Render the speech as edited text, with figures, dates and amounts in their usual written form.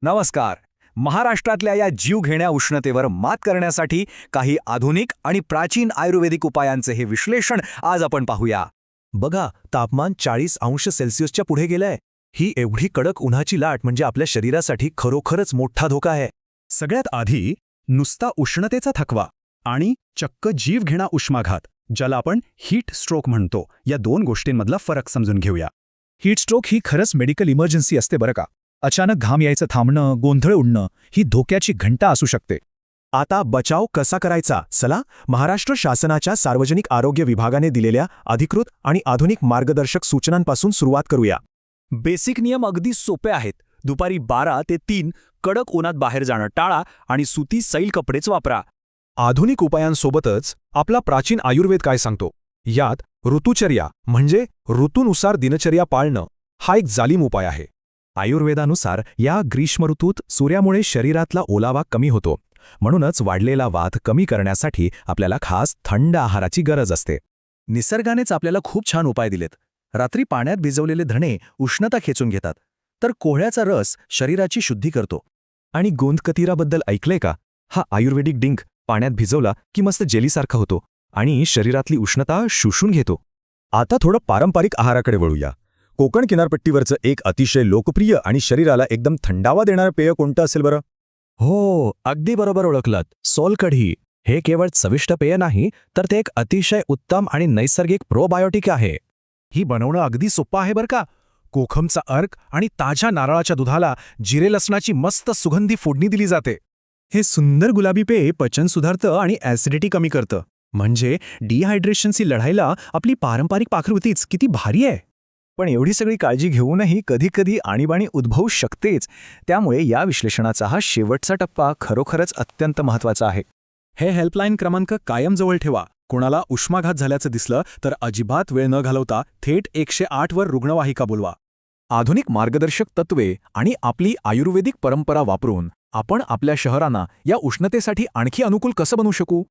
नमस्कार. महाराष्ट्रातल्या या जीवघेण्या उष्णतेवर मात करण्यासाठी काही आधुनिक आणि प्राचीन आयुर्वेदिक उपायांचे हे विश्लेषण आज आपण पाहूया. बघा, तापमान 40°C पुढे गेलंय. ही एवढी कडक उन्हाची लाट म्हणजे आपल्या शरीरासाठी खरोखरच मोठा धोका आहे. सगळ्यात आधी नुसता उष्णतेचा थकवा आणि चक्क जीवघेणा उष्माघात, ज्याला आपण हीट स्ट्रोक म्हणतो, या दोन गोष्टींमधला फरक समजून घेऊया. हीट स्ट्रोक ही खरंच मेडिकल इमर्जन्सी असते बरं का. अचानक घाम यायचं थांबणं, गोंधळ उडणं ही धोक्याची घंटा असू शकते. आता बचाव कसा करायचा? चला, महाराष्ट्र शासनाच्या सार्वजनिक आरोग्य विभागाने दिलेल्या अधिकृत आणि आधुनिक मार्गदर्शक सूचनांपासून सुरुवात करूया. बेसिक नियम अगदी सोपे आहेत. दुपारी 12 ते 3 कडक उन्हात बाहेर जाणं टाळा आणि सुती सैल कपडेच वापरा. आधुनिक उपायांसोबतच आपला प्राचीन आयुर्वेद काय सांगतो? यात ऋतुचर्या म्हणजे ऋतूनुसार दिनचर्या पाळणं हा एक जालीम उपाय आहे. आयुर्वेदानुसार या ग्रीष्म ऋतूत सूर्यामुळे शरीरातला ओलावा कमी होतो. म्हणूनच वाढलेला वात कमी करण्यासाठी आपल्याला खास थंड आहाराची गरज असते. निसर्गानेच आपल्याला खूप छान उपाय दिलेत. रात्री पाण्यात भिजवलेले धणे उष्णता खेचून घेतात, तर कोहळ्याचा रस शरीराची शुद्धी करतो. आणि गोंदकतिराबद्दल ऐकलंय का? हा आयुर्वेदिक डिंक पाण्यात भिजवला की मस्त जेलीसारखा होतो आणि शरीरातली उष्णता शोषून घेतो. आता थोडं पारंपरिक आहाराकडे वळूया. कोकण किनारपट्टीवरचं एक अतिशय लोकप्रिय आणि शरीराला एकदम थंडावा देणारं पेय कोणतं असेल बरं? हो, अगदी बरोबर ओळखलत. सोलकढी हे केवळ चविष्ट पेय नाही, तर ते एक अतिशय उत्तम आणि नैसर्गिक प्रोबायोटिक आहे. ही बनवणं अगदी सोपं आहे बरं का. कोकमचा अर्क आणि ताज्या नारळाच्या दुधाला जिरे लसणाची मस्त सुगंधी फोडणी दिली जाते. हे सुंदर गुलाबी पेय पचन सुधारतं आणि ॲसिडिटी कमी करतं. म्हणजे डिहायड्रेशनशी लढायला आपली पारंपरिक पाककृतीच किती भारी आहे. पण एवढी सगळी काळजी घेऊनही कधीकधी आणीबाणी उद्भवू शकतेच. त्यामुळे या विश्लेषणाचा हा शेवटचा टप्पा खरोखरच अत्यंत महत्त्वाचा आहे. हे हेल्पलाईन क्रमांक कायम जवळ ठेवा. कोणाला उष्माघात झाल्याचं दिसलं तर अजिबात वेळ न घालवता थेट 108 वर रुग्णवाहिका बोलवा. आधुनिक मार्गदर्शक तत्वे आणि आपली आयुर्वेदिक परंपरा वापरून आपण आपल्या शहरांना या उष्णतेसाठी आणखी अनुकूल कसं बनवू शकू?